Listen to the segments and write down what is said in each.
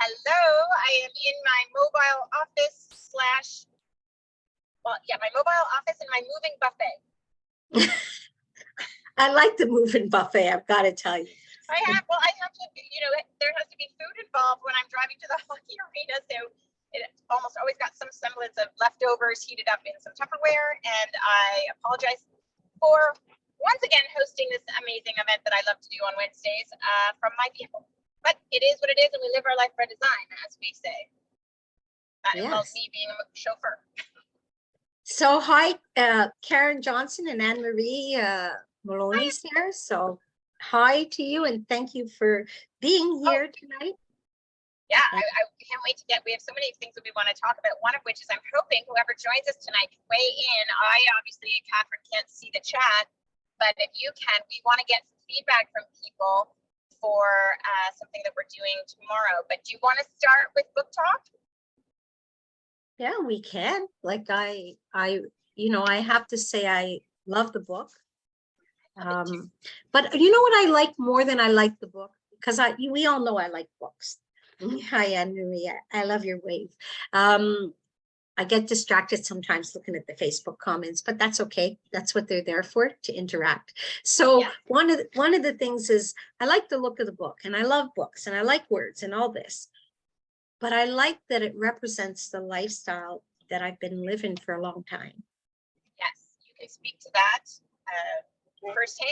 Hello, I am in my mobile office slash, my mobile office and my moving buffet. I like the moving buffet, I've got to tell you. I have to, there has to be food involved when I'm driving to the hockey arena. So it almost always got some semblance of leftovers heated up in some Tupperware. And I apologize for once again hosting this amazing event that I love to do on Wednesdays from my vehicle. But it is what it is, and we live our life by design, as we say. That involves me being a chauffeur. So hi, Karen Johnson and Anne-Marie Maloney's here. So hi to you, and thank you for being here tonight. Yeah, I can't wait to we have so many things that we want to talk about, one of which is I'm hoping whoever joins us tonight can weigh in. I obviously, Catherine, can't see the chat, but if you can, we want to get some feedback from people for something that we're doing tomorrow. But do you want to start with book talk? Yeah, we can. Like I have to say I love the book. But you know what I like more than I like the book? Because we all know I like books. Hi, Anne-Marie. I love your wave. I get distracted sometimes looking at the Facebook comments, but that's okay. That's what they're there for, to interact. So one of the things is I like the look of the book, and I love books, and I like words and all this. But I like that it represents the lifestyle that I've been living for a long time. Yes, you can speak to that firsthand.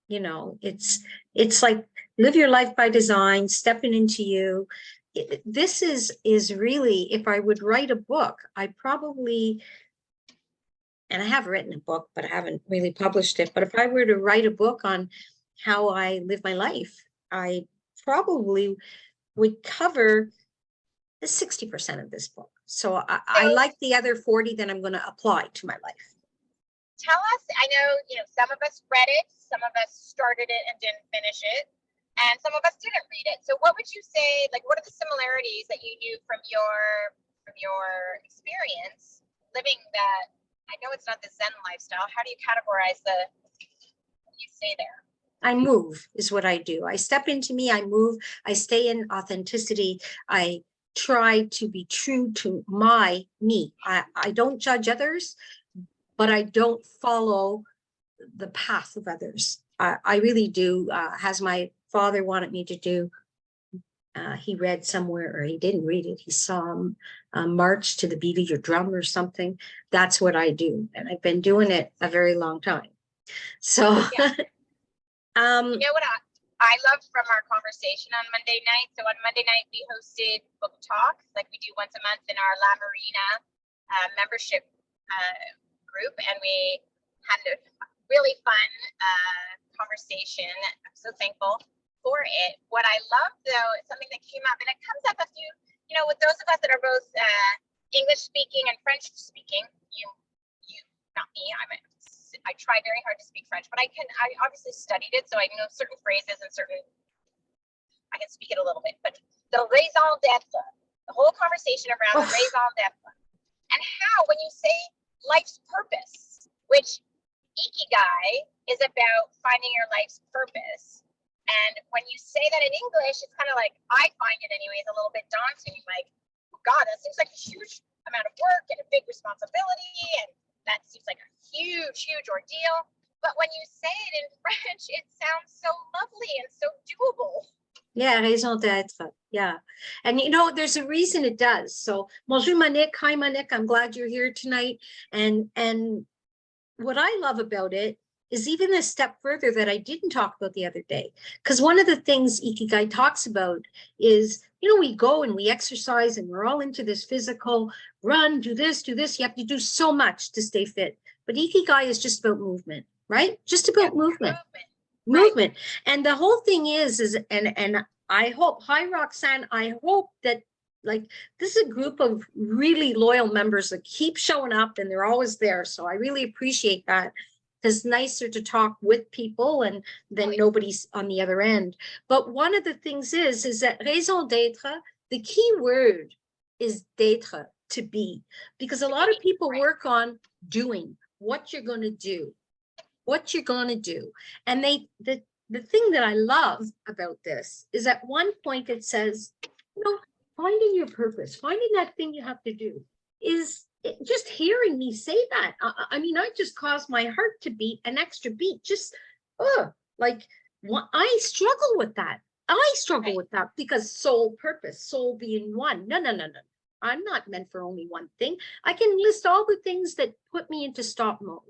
You know, it's like live your life by design, stepping into you. This is really, if I would write a book, I probably, and I have written a book, but I haven't really published it. But if I were to write a book on how I live my life, I probably would cover the 60% of this book. So I like the other 40 that I'm going to apply to my life. Tell us, I know, some of us read it, some of us started it and didn't finish it, and some of us didn't read it. So what would you say, like, what are the similarities that you knew from your experience living that, I know it's not the Zen lifestyle, how do you categorize what you say there? I move is what I do. I step into me, I move, I stay in authenticity. I try to be true to me. I don't judge others, but I don't follow the path of others. I really do, as my father wanted me to do. He read somewhere, or he didn't read it. He saw march to the beat of your drum or something. That's what I do. And I've been doing it a very long time. So, you know what I loved from our conversation on Monday night? So on Monday night, we hosted book talk, like we do once a month in our La Marina membership group. And we had a really fun conversation. I'm so thankful for it. What I love, though, is something that came up, and it comes up a few, with those of us that are both English speaking and French speaking, not me, I try very hard to speak French, but I obviously studied it, so I know certain phrases and I can speak it a little bit. But the raison d'être, the whole conversation around the raison d'être, and how when you say life's purpose, which Ikigai is about finding your life's purpose, and when you say that in English, it's kind of like, I find it anyways, a little bit daunting. Like, oh God, that seems like a huge amount of work and a big responsibility, and that seems like a huge ordeal. But when you say it in French, it sounds so lovely and so doable. Yeah, raison d'être. Yeah. And there's a reason it does. So, bonjour Monique. Hi Monique. I'm glad you're here tonight. And what I love about it is even a step further that I didn't talk about the other day. Because one of the things Ikigai talks about is, we go and we exercise and we're all into this physical run, do this. You have to do so much to stay fit. But Ikigai is just about movement, right? Just about movement. Right. And the whole thing is and I hope, hi Roxanne, I hope that this is a group of really loyal members that keep showing up and they're always there. So I really appreciate that. It's nicer to talk with people and then nobody's on the other end. But one of the things is that raison d'être, the key word is d'être, to be, because a lot of people work on doing what you're going to do, and the thing that I love about this is at one point it says, you know, finding your purpose, finding that thing you have to do is just hearing me say that. I mean, I just caused my heart to beat an extra beat. Just, like I struggle with that. I struggle with that because soul purpose, soul being one. No, no, no, no. I'm not meant for only one thing. I can list all the things that put me into stop mode.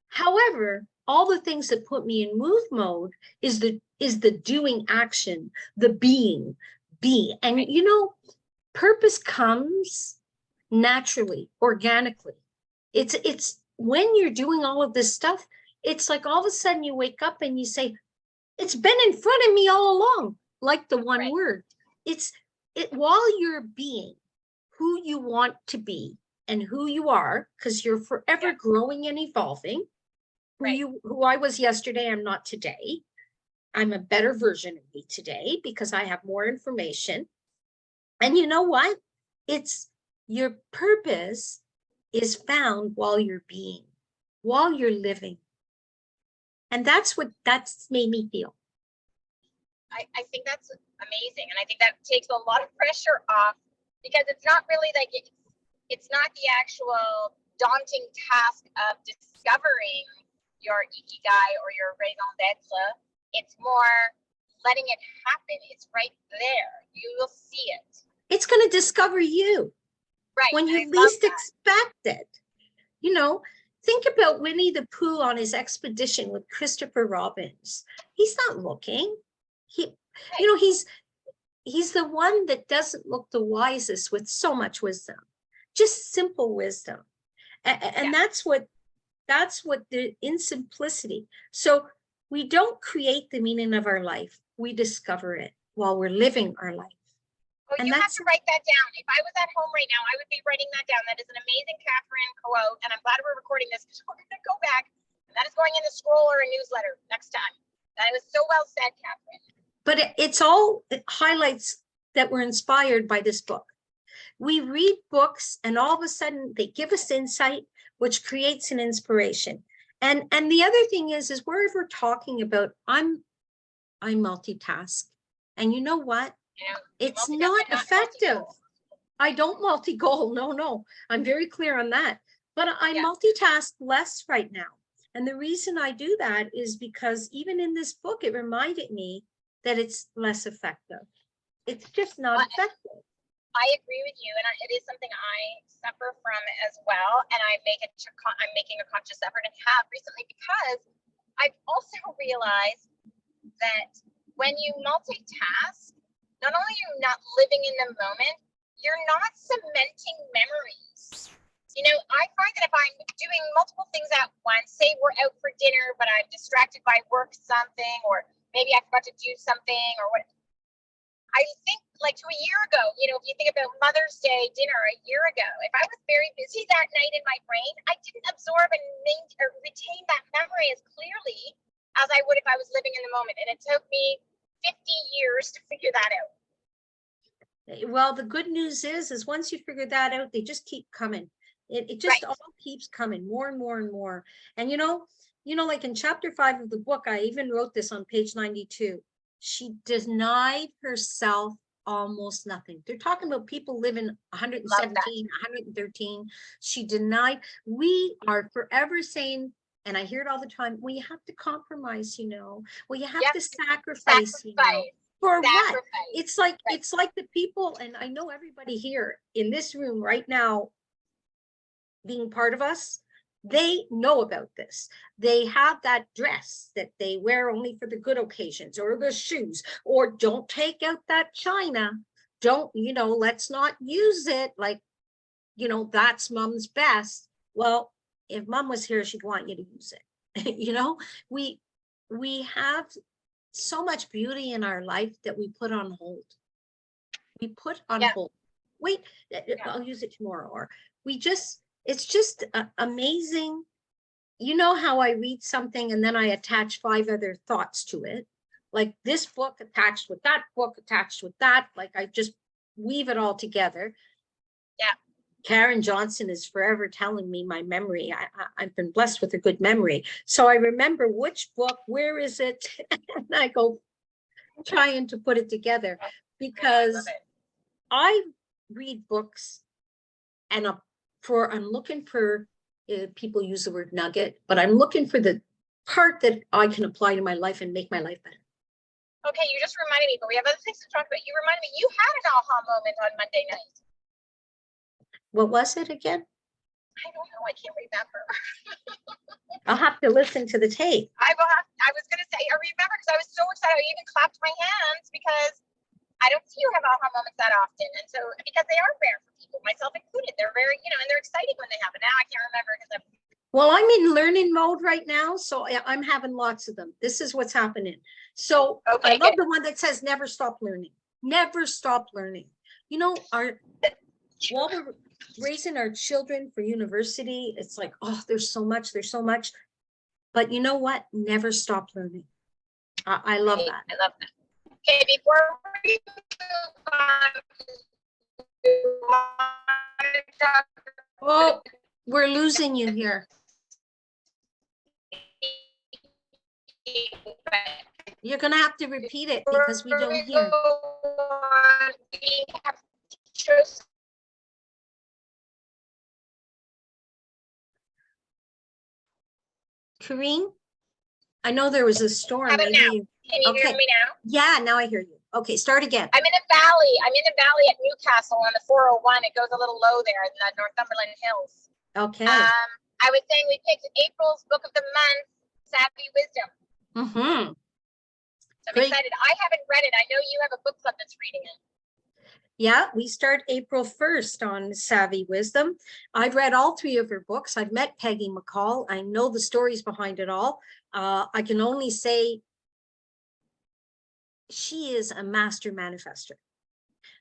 However, all the things that put me in move mode is the doing action, the being, be. And you know, purpose comes naturally, organically. It's when you're doing all of this stuff, it's like all of a sudden you wake up and you say, it's been in front of me all along, like the one word. It's while you're being who you want to be and who you are, because you're forever growing and evolving. Who I was yesterday, I'm not today. I'm a better version of me today because I have more information. And you know what? It's your purpose is found while you're being, while you're living. And that's made me feel. I think that's amazing. And I think that takes a lot of pressure off, because it's not really like it's not the actual daunting task of discovering your ikigai or your raison d'etre. It's more letting it happen. It's right there. You will see it. It's going to discover you. Right. When you least expect it. You know, think about Winnie the Pooh on his expedition with Christopher Robbins. He's not looking. You know, he's the one that doesn't look the wisest with so much wisdom, just simple wisdom. And that's what in simplicity. So we don't create the meaning of our life. We discover it while we're living our life. Well, you have to write that down. If I was at home right now, I would be writing that down. That is an amazing Katherine quote, and I'm glad we're recording this because we're going to go back. And that is going in the scroll or a newsletter next time. That was so well said, Katherine. But it highlights that we're inspired by this book. We read books, and all of a sudden they give us insight, which creates an inspiration. And the other thing is wherever we're talking about, I multitask, and you know what? It's not effective. I don't multi-goal. No, I'm very clear on that. But I multitask less right now. And the reason I do that is because even in this book, it reminded me that it's less effective. It's just not effective. I agree with you, and it is something I suffer from as well. And I'm making a conscious effort and have recently, because I've also realized that when you multitask, not only are you not living in the moment, you're not cementing memories. You know, I find that if I'm doing multiple things at once, say we're out for dinner, but I'm distracted by work something, or maybe I forgot to do something, or what. I think like to a year ago, you know, if you think about Mother's Day dinner a year ago, if I was very busy that night in my brain, I didn't absorb and retain that memory as clearly as I would if I was living in the moment. And it took me 50 years to figure that out. Well, the good news is once you figure that out, they just keep coming. It just all keeps coming more and more and more. And you know, like in chapter 5 of the book, I even wrote this on page 92. She denied herself almost nothing. They're talking about people living 117, 113. She denied. We are forever saying, and I hear it all the time, well, you have to compromise, you know. Well, you have to sacrifice, you know. For what? It's like the people, and I know everybody here in this room right now being part of us, they know about this. They have that dress that they wear only for the good occasions, or the shoes, or don't take out that china. Don't, you know, let's not use it. Like, you know, that's mom's best. Well, if mom was here, she'd want you to use it. You know, we have so much beauty in our life that we put on hold. We put on hold. Wait, I'll use it tomorrow. Or it's just amazing. You know how I read something and then I attach 5 other thoughts to it, like this book attached with that book attached with that, like I just weave it all together. Karen Johnson is forever telling me my memory. I've been blessed with a good memory. So I remember which book, where is it? And I go trying to put it together because I read books and I'm looking for, people use the word nugget, but I'm looking for the part that I can apply to my life and make my life better. Okay, you just reminded me, but we have other things to talk about. You reminded me, you had an aha moment on Monday night. What was it again? I don't know. I can't remember. I'll have to listen to the tape. I was going to say, I remember because I was so excited. I even clapped my hands because I don't see you have aha moments that often. And so, because they are rare for people, myself included, they're very, and they're exciting when they happen. Now I can't remember because well, I'm in learning mode right now, so I'm having lots of them. This is what's happening. So okay, I love the one that says never stop learning. Never stop learning. While we're raising our children for university, it's like, oh, there's so much. But you know what? Never stop learning. I love that. I love that. Okay, before we move on, oh, we're losing you here. You're going to have to repeat it because we don't hear. Karine, I know there was a storm. How about now? Can you okay. hear me now? Yeah, now I hear you. Okay, start again. I'm in a valley. I'm in a valley at Newcastle on the 401. It goes a little low there in the Northumberland Hills. Okay. I was saying we picked April's book of the month, Savvy Wisdom. Mm-hmm. So I'm excited. I haven't read it. I know you have a book club that's reading it. Yeah, we start April 1st on Savvy Wisdom. I've read all 3 of her books. I've met Peggy McCall. I know the stories behind it all. I can only say she is a master manifester.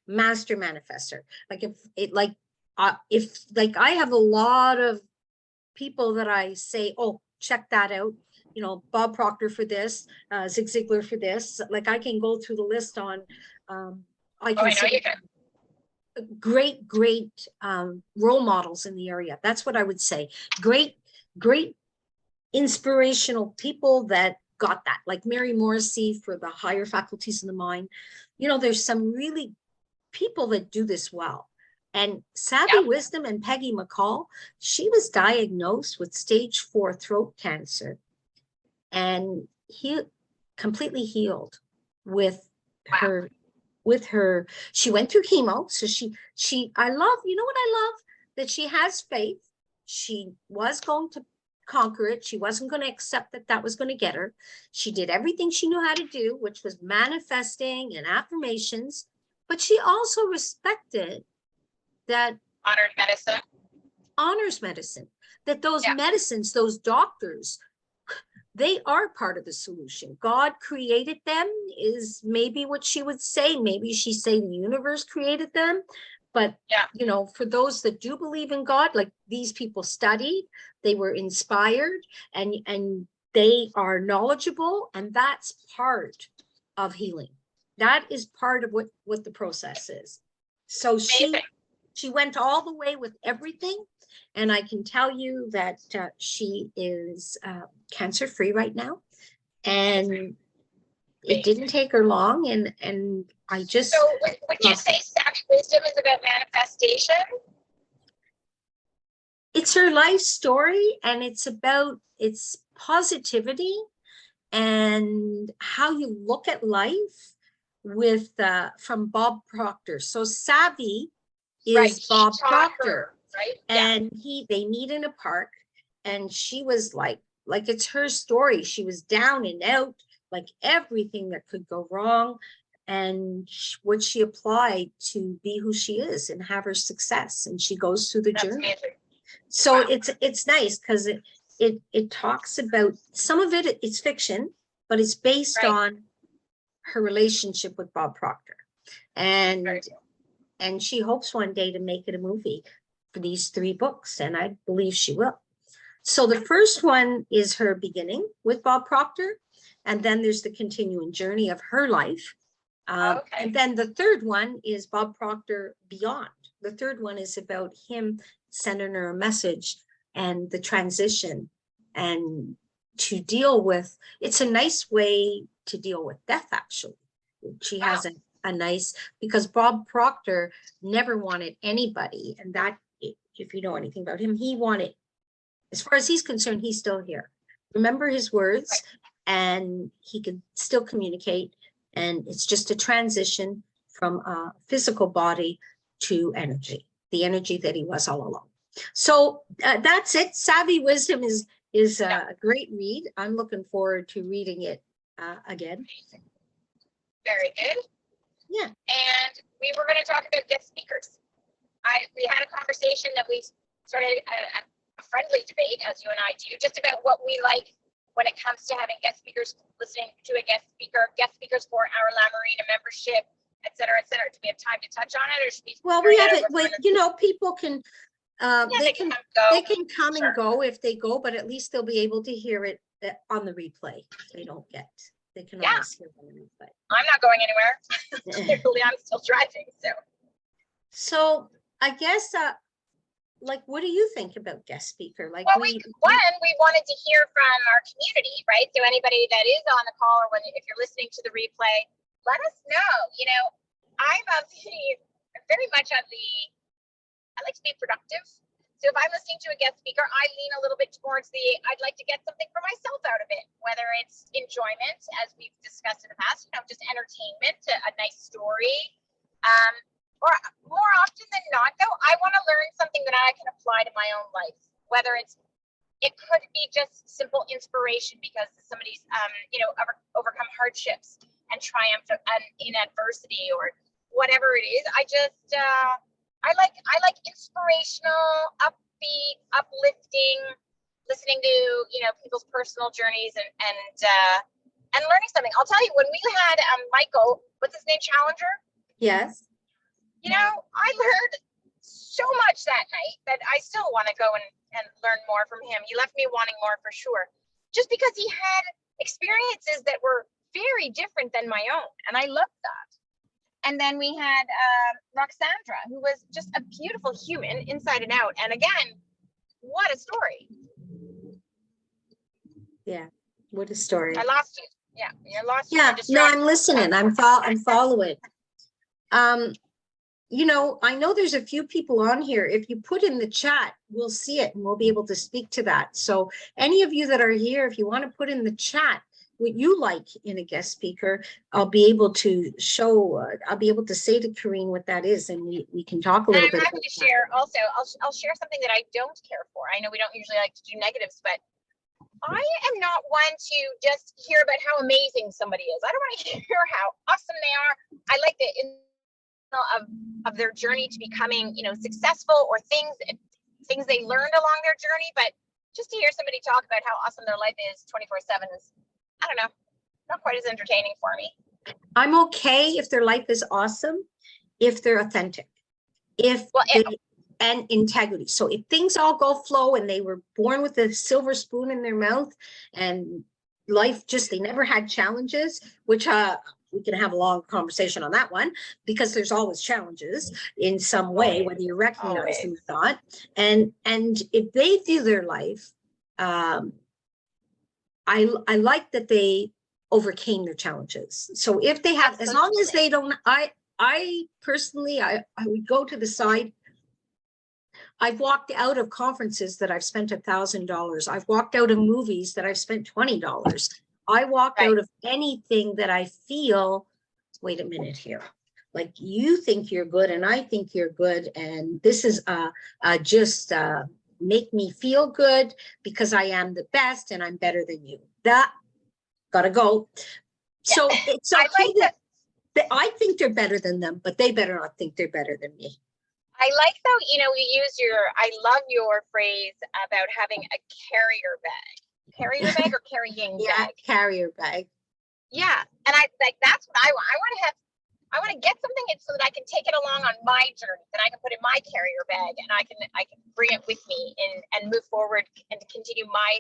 Master manifester. Like if I have a lot of people that I say, oh, check that out. Bob Proctor for this, Zig Ziglar for this. Like I can go through the list on, I know you can. Great role models in the area. That's what I would say. Great inspirational people that got that, like Mary Morrissey for the higher faculties of the mind. There's some really people that do this well. And Savvy Wisdom and Peggy McCall, she was diagnosed with stage 4 throat cancer and completely healed with her. She went through chemo. So I love, what I love? That she has faith. She was going to conquer it. She wasn't going to accept that was going to get her. She did everything she knew how to do, which was manifesting and affirmations, but she also respected that honors medicine, that those medicines, those doctors, they are part of the solution. God created them is maybe what she would say. Maybe she say the universe created them. But, for those that do believe in God, like these people studied, they were inspired and they are knowledgeable. And that's part of healing. That is part of what the process is. So she went all the way with everything. And I can tell you that she is cancer-free right now. And it didn't take her long. And I just... So would you say Savvy Wisdom is about manifestation? It's her life story, and it's about its positivity and how you look at life with from Bob Proctor. So Savvy is Bob Proctor. Right. And they meet in a park, and she was like it's her story. She was down and out, like everything that could go wrong, and what she applied to be who she is and have her success. And she goes through the journey. Amazing. So it's nice because it talks about some of it. It's fiction, but it's based on her relationship with Bob Proctor, and she hopes one day to make it a movie for these 3 books, and I believe she will. So the first one is her beginning with Bob Proctor, and then there's the continuing journey of her life. And then the third one is Bob Proctor Beyond. The third one is about him sending her a message and the transition, and to deal with, it's a nice way to deal with death, actually. She has a nice, because Bob Proctor never wanted anybody, and that, if you know anything about him, he wanted, as far as he's concerned, he's still here. Remember his words, and he could still communicate, and it's just a transition from a physical body to energy, the energy that he was all along. So that's it. Savvy Wisdom is a great read. I'm looking forward to reading it again. Very good. Yeah. And we were going to talk about guest speakers. We had a conversation that we started a friendly debate, as you and I do, just about what we like when it comes to having guest speakers, listening to a guest speakers for our La Marina membership, et cetera, et cetera. Do we have time to touch on it, or should we? Well, we have it. You know, people can. They can come and go if they go, but at least they'll be able to hear it on the replay. They don't get. They can always hear it on the replay. I'm not going anywhere. Clearly, I'm still driving. So I guess, like, what do you think about guest speaker? Like, well, we wanted to hear from our community, right? So anybody that is on the call, or if you're listening to the replay, let us know. You know, I'm very much on the. I like to be productive. So if I'm listening to a guest speaker, I lean a little bit towards I'd like to get something for myself out of it, whether it's enjoyment, as we've discussed in the past, just entertainment, a nice story. Or more often than not, though, I want to learn something that I can apply to my own life, whether it could be just simple inspiration because somebody's, overcome hardships and triumphed in adversity, or whatever it is. I like inspirational, upbeat, uplifting, listening to, people's personal journeys and learning something. I'll tell you, when we had Michael, what's his name, Challenger? Yes. I learned so much that night that I still want to go and learn more from him. He left me wanting more for sure, just because he had experiences that were very different than my own. And I loved that. And then we had Roxandra, who was just a beautiful human inside and out. And again, what a story. Yeah, what a story. I lost you. Yeah, you lost you. Yeah, no, I'm listening. I'm following. I know there's a few people on here. If you put in the chat, we'll see it and we'll be able to speak to that. So any of you that are here, if you want to put in the chat what you like in a guest speaker, I'll be able to show, I'll be able to say to Karine what that is, and we can talk a little bit. I'm happy to share also. I'll share something that I don't care for. I know we don't usually like to do negatives, but I am not one to just hear about how amazing somebody is. I don't want to hear how awesome they are. I like the of their journey to becoming, successful, or things they learned along their journey. But just to hear somebody talk about how awesome their life is 24/7 is, I don't know, not quite as entertaining for me. I'm okay if their life is awesome, if they're authentic, and integrity. So if things all go flow and they were born with a silver spoon in their mouth and life they never had challenges, which we can have a long conversation on that one, because there's always challenges in some way, whether you recognize them or not. And if they view their life, I like that they overcame their challenges. So if they have, as long as they don't, I personally, I would go to the side. I've walked out of conferences that I've spent $1,000. I've walked out of movies that I've spent $20. I walked out of anything that I feel, wait a minute here, like you think you're good and I think you're good, and this is just make me feel good because I am the best and I'm better than you. That gotta go. Yeah. So it's okay that I think they're better than them, but they better not think they're better than me. I like though, we use I love your phrase about having a carrier bag. Carrier bag or carrying bag? Yeah, carrier bag. Yeah, and that's what I want. I want to get something so that I can take it along on my journey, that I can put in my carrier bag, and I can bring it with me and move forward and to continue my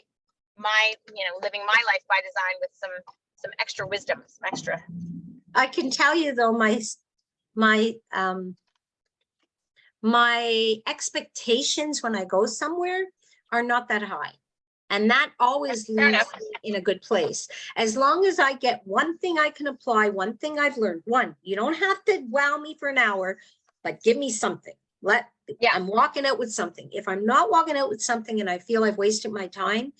living my life by design with some extra wisdom, some extra. my expectations when I go somewhere are not that high. And that always Fair leaves enough. me in a good place. As long as I get one thing I can apply, one thing I've learned. One, you don't have to wow me for an hour, but give me something. Yeah. I'm walking out with something. If I'm not walking out with something and I feel I've wasted my time,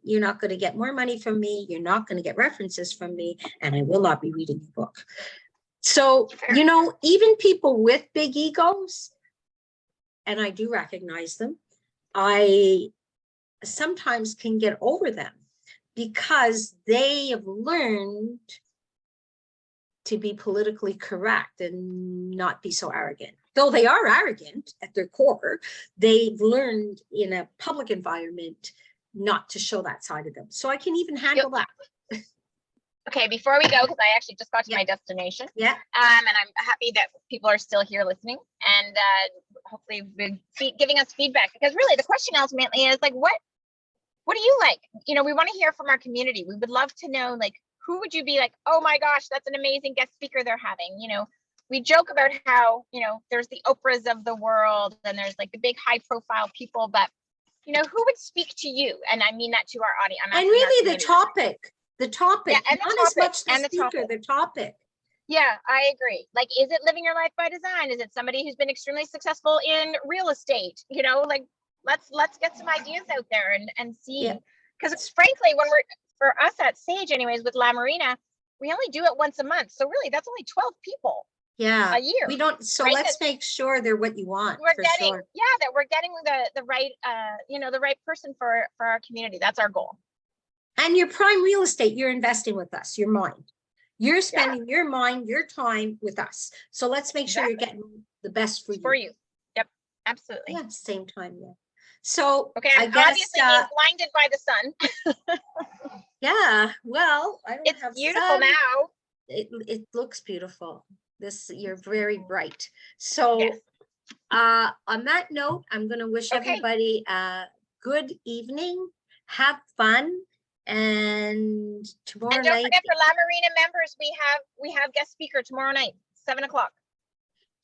you're not going to get more money from me. You're not going to get references from me, and I will not be reading your book. So, you know, even people with big egos, and I do recognize them, I sometimes can get over them because they have learned to be politically correct and not be so arrogant. Though they are arrogant at their core, they've learned in a public environment not to show that side of them. So I can even handle that. Okay, before we go, because I actually just got to my destination. Yeah. And I'm happy that people are still here listening and hopefully giving us feedback, because really the question ultimately is like, what do you like? You know, we want to hear from our community. We would love to know, like, who would you be like, oh my gosh, that's an amazing guest speaker they're having. You know, we joke about how, you know, there's the Oprahs of the world and there's like the big high profile people, but you know, who would speak to you? And I mean that to our audience. And really the topic, yeah, and not the as much the and speaker, the topic. Yeah, I agree. Like, is it living your life by design? Is it somebody who's been extremely successful in real estate? You know, like let's get some ideas out there and see. Because frankly, when for us at Sage, anyways, with La Marina, we only do it once a month. So really, that's only 12 people. Yeah, a year. We don't. So right? Let's make sure they're what you want. We're getting, that we're getting the right, you know, the right person for our community. That's our goal. And your prime real estate, you're investing with us, your mind. You're spending your mind, your time with us. So let's make sure you're getting the best for you. Yep, absolutely. Yeah, same time. Yeah. So okay, I guess obviously being blinded by the sun. Yeah, well, I don't have beautiful sun. now. It looks beautiful. You're very bright. So on that note, I'm going to wish everybody a good evening. Have fun. And tomorrow and don't night, forget, for La Marina members, we have guest speaker tomorrow night, 7 o'clock.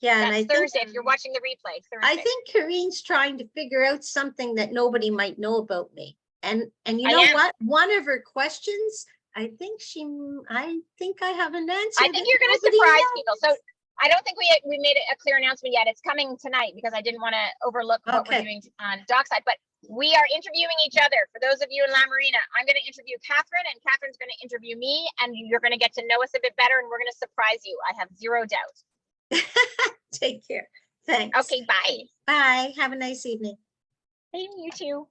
Yeah, that's and I Thursday. think, if you're watching the replay, Thursday. I think Karine's trying to figure out something that nobody might know about me. And you know what? One of her questions, I think I have an answer. I think you're going to surprise people. So I don't think we made a clear announcement yet. It's coming tonight because I didn't want to overlook what we're doing on Dockside. But we are interviewing each other. For those of you in La Marina, I'm going to interview Katherine, and Katherine's going to interview me, and you're going to get to know us a bit better, and we're going to surprise you. I have zero doubt. Take care. Thanks. Okay, bye. Bye. Have a nice evening. Hey, you too.